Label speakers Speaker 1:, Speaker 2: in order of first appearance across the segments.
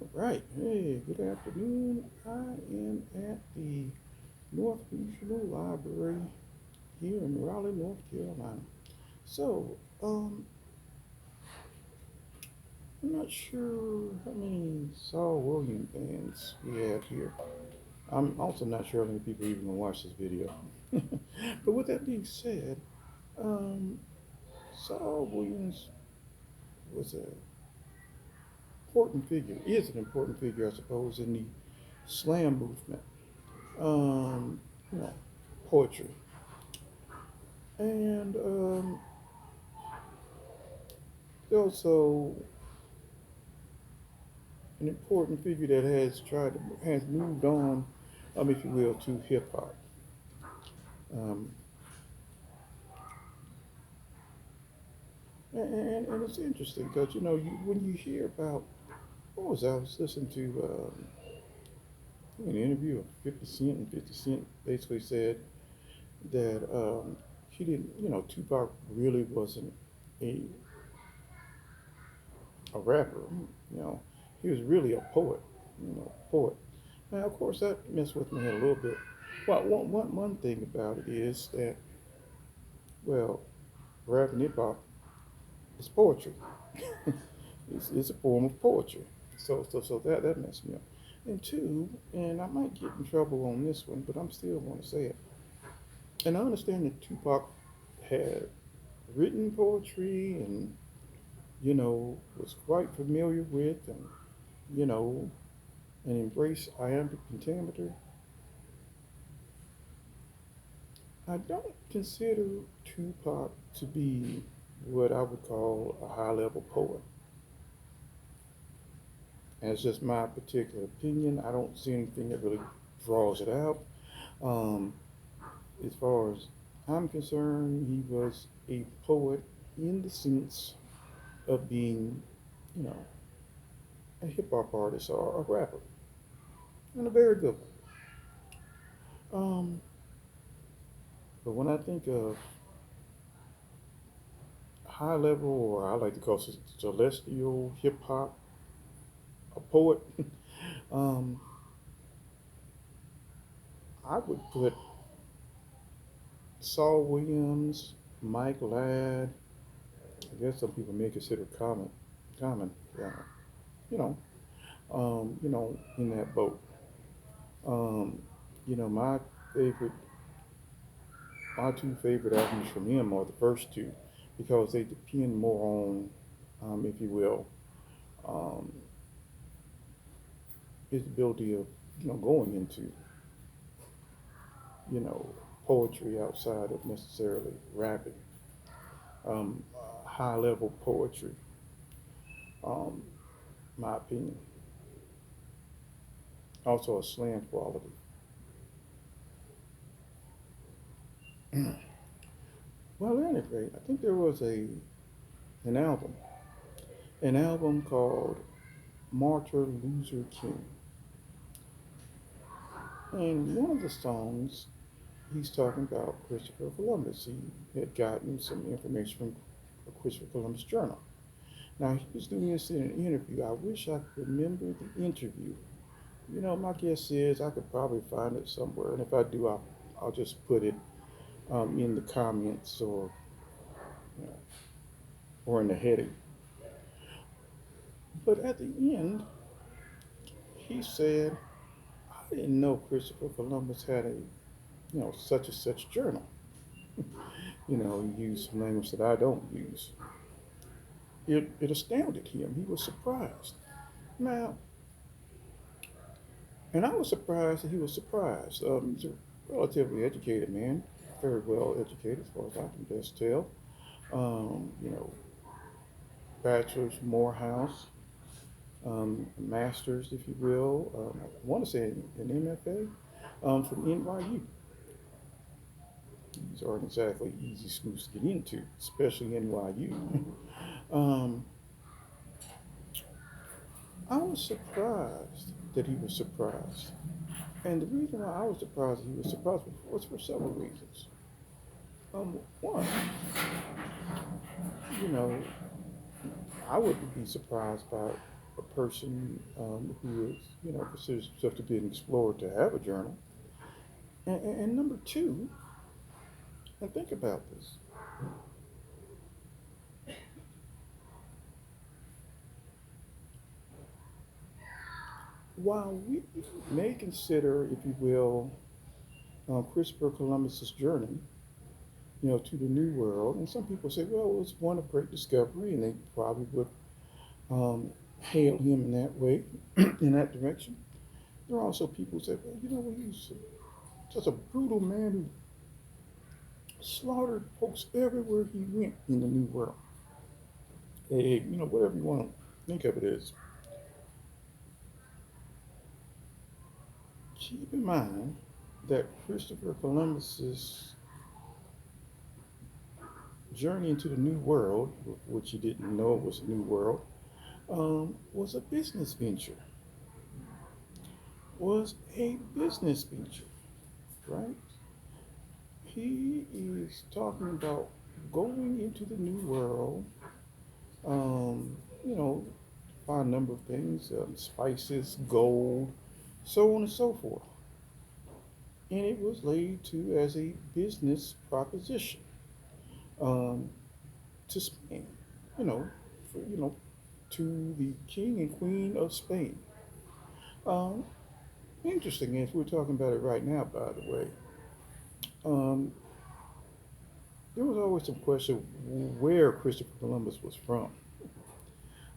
Speaker 1: All right. Hey, good afternoon. I am at the North Regional Library here in Raleigh, North Carolina. So, I'm not sure how many Saul Williams fans we have here. I'm also not sure how many people even gonna watch this video. But with that being said, um, Saul Williams was an important figure, is an important figure, I suppose, in the slam movement. Um, you know, poetry. And also an important figure that has moved on, if you will, to hip hop. Um, and it's interesting because when you hear about I was listening to an interview of 50 Cent, and 50 Cent basically said that he didn't, Tupac really wasn't a a rapper. You know, he was really a poet. Poet. Now, of course, that messed with my head a little bit. Well, one thing about it is that, well, rap and hip hop is poetry. It's a form of poetry. So that messed me up. And two, and I might get in trouble on this one, but I'm still going to say it. And I understand that Tupac had written poetry and, was quite familiar with and, you know, and embraced iambic pentameter. I don't consider Tupac to be what I would call a high level poet. And it's just my particular opinion. I don't see anything that really draws it out. Um, as far as I'm concerned, he was a poet in the sense of being, you know, a hip hop artist or a rapper, and a very good one. But when I think of high level, or I like to call it celestial hip hop, a poet, um, I would put Saul Williams, Mike Ladd. I guess some people may consider common, uh, you know, in that boat. Um, my favorite, my two favorite albums from him are the first two, because they depend more on, if you will, um, his ability of, going into, you know, poetry outside of necessarily rapping, high level poetry, um, my opinion. Also a slam quality. Well, at any rate, I think there was an album, called Martyr Loser King, and one of the songs he's talking about Christopher Columbus. He had gotten some information from Christopher Columbus Journal. Now he was doing this in an interview. I wish I could remember the interview. My guess is I could probably find it somewhere, and if I do, I'll just put it in the comments, you know, or in the heading. But at the end, he said, "I didn't know Christopher Columbus had a such and such journal." He used some language that I don't use. It astounded him. He was surprised. Now, and I was surprised that he was surprised. He's a relatively educated man, very well educated as far as I can best tell. You know, bachelor's Morehouse, master's, if you will. I want to say an MFA from NYU. These aren't exactly easy schools to get into, especially NYU. um, I was surprised that he was surprised. And the reason why I was surprised that he was surprised was for several reasons. One, you know, I wouldn't be surprised by a person who is, considers himself to be an explorer to have a journal. And number two, and think about this, while we may consider, if you will, Christopher Columbus's journey, to the New World, and some people say, well, it was one of great discovery, and they probably would um, hail him in that way, in that direction. There are also people who say, well, he was just a brutal man who slaughtered folks everywhere he went in the New World. Hey, whatever you want to think of it as. Keep in mind that Christopher Columbus's journey into the New World, which he didn't know was a New World, was a business venture. Was a business venture, right? He is talking about going into the New World, um, you know, find a number of things, spices, gold, so on and so forth. And it was laid to as a business proposition um, to Spain, you know, to the king and queen of Spain. Um, Interesting, as we're talking about it right now, by the way. Um, there was always some question where Christopher Columbus was from.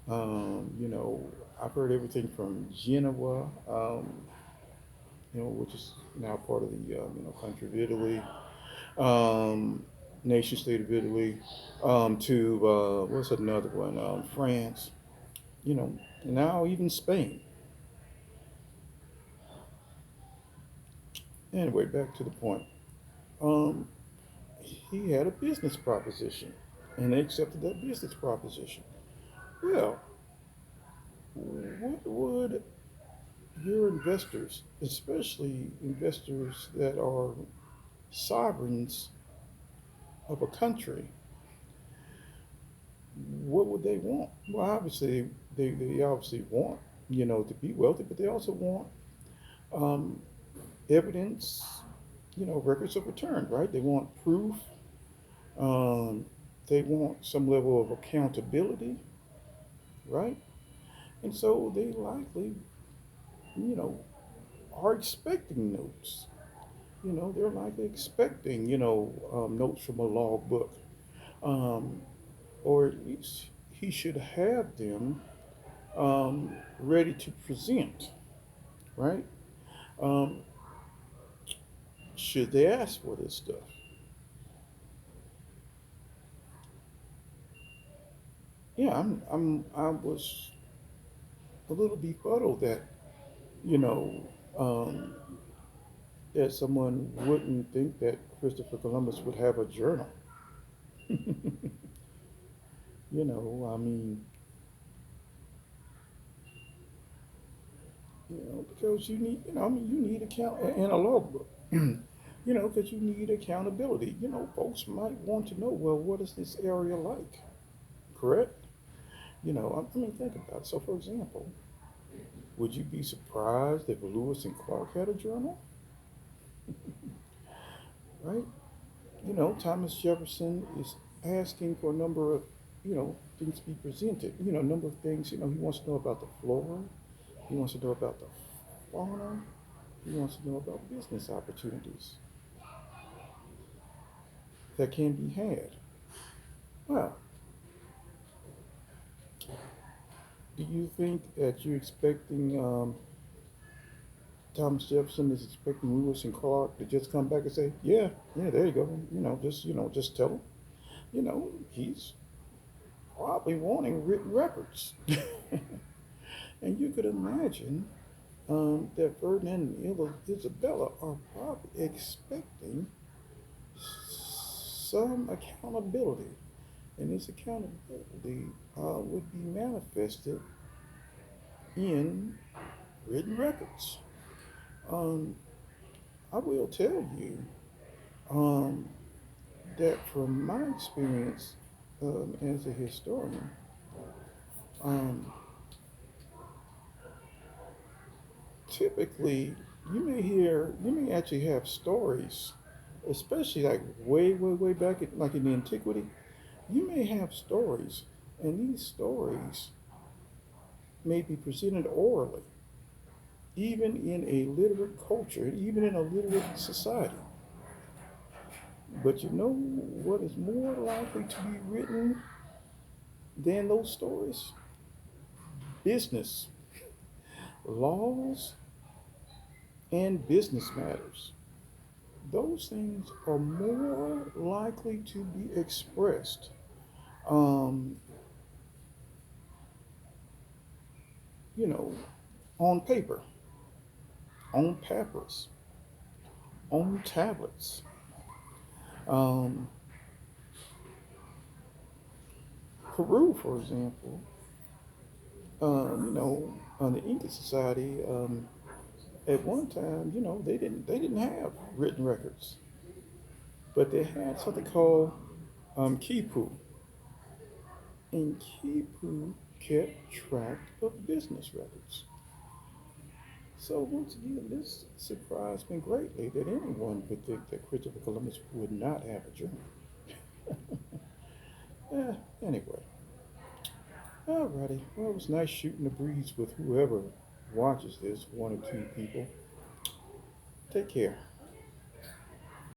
Speaker 1: You know, I've heard everything from Genoa, which is now part of the country of Italy, um, nation state of Italy, to what's another one? France. Now even Spain. Anyway, back to the point. Um, he had a business proposition, and they accepted that business proposition. Well, what would your investors, especially investors that are sovereigns of a country, what would they want? Well, obviously, they obviously want, to be wealthy, but they also want um, evidence, records of return, right? They want proof. Um, they want some level of accountability, right? And so they likely, you know, are expecting notes. They're likely expecting, notes from a logbook, um, or at least he should have them ready to present, right? Um, should they ask for this stuff? Yeah, I was a little befuddled that, you know, um, that someone wouldn't think that Christopher Columbus would have a journal. I mean, because you need, you need account and a logbook. Because you need accountability. Folks might want to know, well, what is this area like? Correct? I mean, think about it. So, for example, would you be surprised if Lewis and Clark had a journal? Right? Thomas Jefferson is asking for a number of, things to be presented. A number of things. He wants to know about the flora. He wants to know about the fauna. He wants to know about business opportunities that can be had. Well, do you think that you're expecting Thomas Jefferson is expecting Lewis and Clark to just come back and say, yeah, yeah, there you go. Just tell him. He's probably wanting written records. And you could imagine that Ferdinand and Isabella are probably expecting some accountability. And this accountability would be manifested in written records. Um, I will tell you um, that from my experience as a historian, um, typically you may actually have stories, especially like way back like in the antiquity. You may have stories, and these stories may be presented orally, even in a literate culture, even in a literate society. But you know what is more likely to be written than those stories? Business, laws, and business matters. Those things are more likely to be expressed, um, you know, on paper, on papyrus, on tablets. Um, Peru, for example, the Inca Society, at one time, they didn't have written records, but they had something called Kipu, and Kipu kept track of business records. So once again, this surprised me greatly that anyone would think that Christopher Columbus would not have a journal. Anyway, alrighty. Well, it was nice shooting the breeze with whoever watches this, one or two people. Take care.